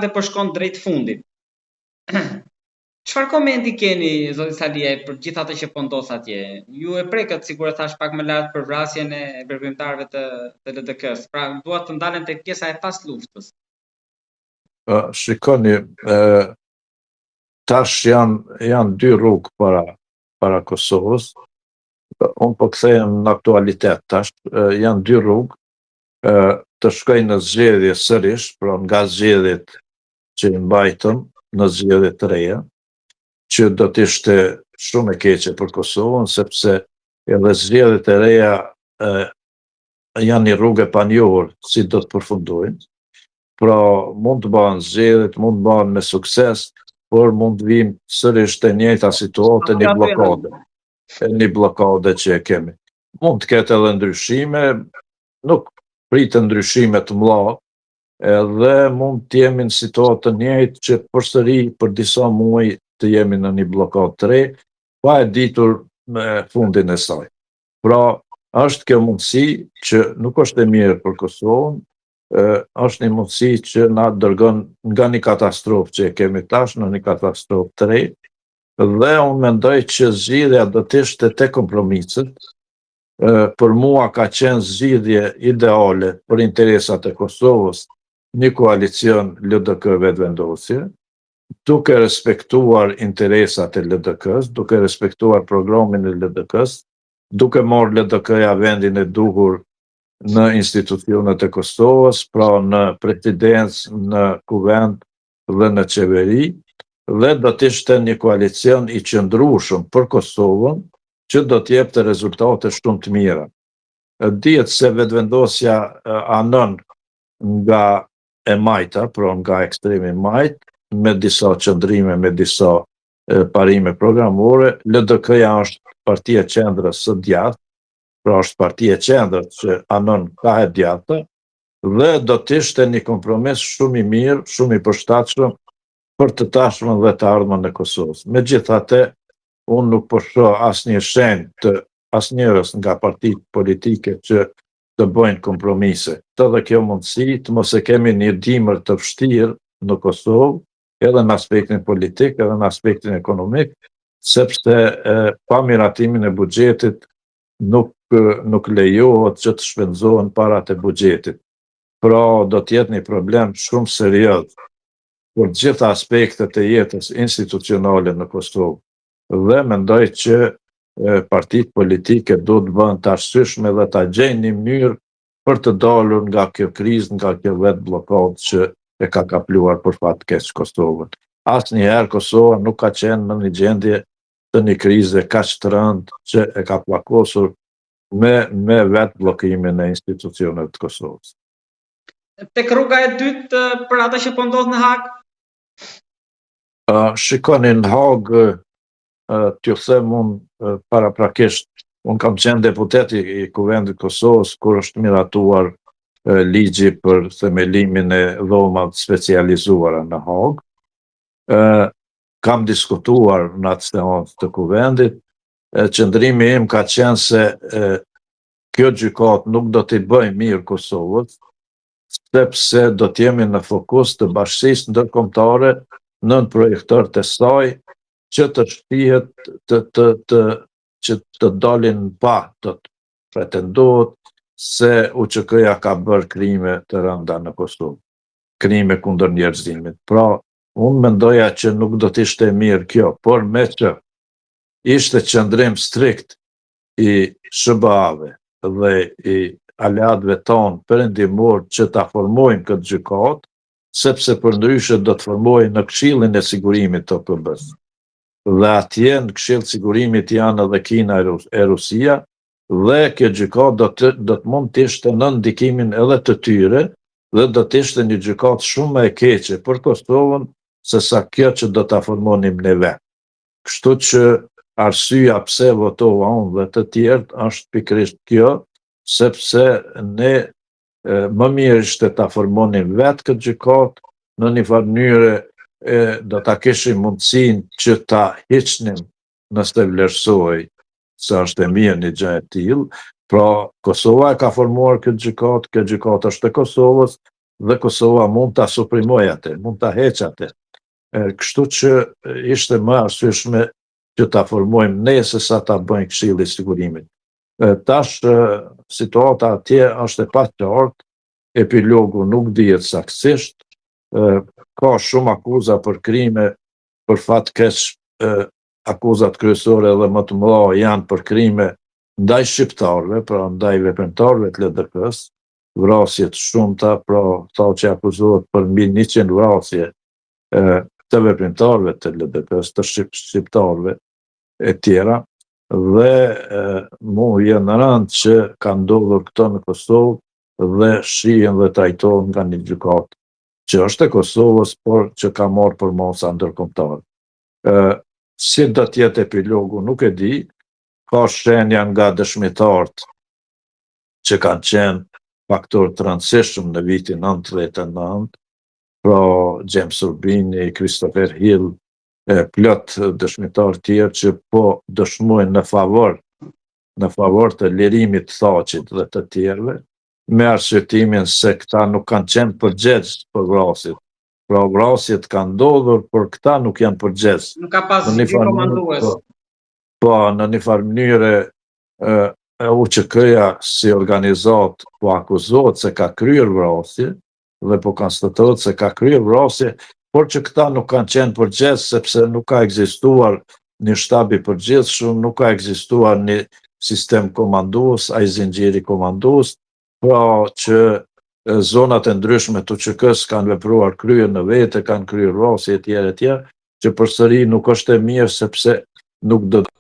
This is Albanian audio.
dhe po shkon drejt fundit. Çfarë komenti keni, zoti Salia, për gjithë ato që po ndos atje? Ju e prekët, sikur e thash pak më lart, për vrasjen e veprimtarëve të LDK-s. Pra, dua të ndalen tek pjesa e pas luftës. Shikoni, tash janë dy rrugë para Kosovës. Unë po kthehem në aktualitet tash, janë dy rrugë të shkojnë në zgjedhje sërish, pra nga zgjedhjet që i mbajtëm në zgjedhjet të reja, që do të ishte shumë e keqe për Kosovën, sepse edhe zgjedhjet e reja janë një rrugë e panjohur si do të përfundojnë. Pra mund të bëhen zgjedhjet, mund të bëhen me sukses, por mund të vim sërish të njëjta situatë, një blokade që e kemi. Mund të ketë edhe ndryshime, nuk pritë ndryshime të mëdha, edhe mund të jemi në situatë të njëjtë që përsëri për disa muaj të jemi në një blokadë të re, pa e ditur me fundin e saj. Pra, është kjo mundësi që nuk është e mirë për Kosovën, është një mundësi që na dërgon nga një katastrofë që e kemi tash në një katastrofë të re, dhe unë mendoj që zgjidhja do të ishte te kompromiset. Për mua ka qenë zgjidhje ideale për interesat e Kosovës, një koalicion LDK vetëvendosje, duke respektuar interesat e LDK-s, duke respektuar programin e LDK-s, duke marrë LDK-ja vendin e duhur në institucionet e Kosovës, pra në presidencë, në kuvend dhe në qeveri, dhe do të ishte një koalicion i qëndrueshëm për Kosovën, që do të jepte rezultate shumë të mira. Dihet se vetëvendosja anon nga e majta, pra nga ekstremi majt, me disa qëndrime, me disa parime programore. LDK-ja është partia e qendrës së djathtë, pra është partia e qendrës që anon ka e djathtë, dhe do të ishte një kompromis shumë i mirë, shumë i përshtatshëm për të tashmen dhe të ardhmen e Kosovës. Megjithatë, unë nuk po shoh asnjë shenjë të asnjërës nga partitë politike që të bëjnë kompromise. Edhe kjo mundësi të mos e kemi një dimër të vështirë në Kosovë, edhe në aspektin politik, edhe në aspektin ekonomik, sepse pa miratimin e buxhetit nuk lejohet që të shpenzohen parat e buxhetit. Pra do të jetë një problem shumë serioz për gjitha aspektet e jetës institucionale në Kosovë. Dhe mendoj që partitë politike do të bëhen të arsyeshme dhe ta gjejnë një mënyrë për të dalur nga kjo krizë, nga kjo vetë blokadë që e ka kapluar për fat keq Kosovën. Asnjëherë Kosova nuk ka qenë në një gjendje të një krize kaq të rëndë që e ka plakosur me vetë bllokimin e institucioneve të Kosovës. Tek rruga e dytë për ata që po ndodh në Hag? Shikoni, në Hag, t'ju them unë paraprakisht, unë kam qenë deputet i Kuvendit Kosovës kur është miratuar ligji për themelimin e dhomave specializuara në Hag. Kam diskutuar në atë seancë të Kuvendit, qëndrimi im ka qenë se kjo gjykatë nuk do t'i bëjë mirë Kosovës, sepse do t'jemi në fokus të bashkësisë ndërkombëtare nën projektorët e saj, që të shpihet që të dalin pa të pretendohet se UÇK-ja ka bërë krime të rënda në Kosovë, krime kundër njerëzimit. Pra, unë mendoja që nuk do të ishte mirë kjo, por me që ishte qëndrim strikt i SBA-ve dhe i aleatëve tonë perëndimor që ta formojnë këtë gjykatë, sepse përndryshe do të formojnë në Këshillin e Sigurimit të OKB-s. Dhe atje në Këshill Sigurimit janë edhe Kina e Rusia, dhe kjo gjykatë do të mund të ishte në ndikimin edhe të tyre, dhe do të ishte një gjykatë shumë më e keqe për Kosovën se sa kjo që do ta formonim ne vetë. Kështu që arsyeja pse votova unë dhe të tjerët është pikërisht kjo, sepse ne më mirë ishte ta formonim vetë këtë gjykatë, në një farë mënyrë do ta kishim mundësinë që ta hiqnim nëse vlerësoj se është e mirë një gjë e tillë. Pra, Kosova e ka formuar këtë gjykatë, kjo gjykatë është e Kosovës, dhe Kosova mund ta suprimoj atë, mund ta heq atë. Kështu që ishte më arsyeshme që ta formojmë ne se sa ta bëjnë Këshilli i Sigurimit. Tash situata atje është e paqartë, epilogu nuk dihet saktësisht, ka shumë akuza për krime, për fat keq akuzat kryesore dhe më të mëdha janë për krime ndaj shqiptarëve, pra ndaj veprimtarëve të LDK-s, vrasje të shumta, pra thotë që akuzohet për mbi 100 vrasje të veprimtarëve të LDK-s, të shqiptarëve e tjera, dhe mu jenë rënd që ka ndodhur këto në Kosovë dhe shihen dhe trajtohen nga një gjykatë që është e Kosovës, por që ka marrë për masa ndërkombëtare. Si do të jetë epilogu nuk e di, ka shenja nga dëshmitarët që kanë qenë faktorë të rëndësishëm në vitin 99, pra James Urbini, Christopher Hill, plot dëshmitarë tjerë që po dëshmojnë në favor të lirimit të Thaqit dhe të tjerëve, me arsyetimin se këta nuk kanë qenë përgjegjës për vrasjet. Pra vrasjet kanë ndodhur, por këta nuk janë përgjegjës. Nuk ka pas një komandues. Po, në një farë mënyre UÇK-ja si organizat po akuzohet se ka kryer vrasje dhe po konstatohet se ka kryer vrasje, por që këta nuk kanë qenë përgjegjës sepse nuk ka ekzistuar një shtab i përgjithshëm, nuk ka ekzistuar një sistem komandues, ai zinxhiri komandues, pra që zonat e ndryshme të UÇK-s kanë vepruar kryer në vete, kanë kryer vrasje e tjera, që përsëri nuk është e mirë sepse nuk do të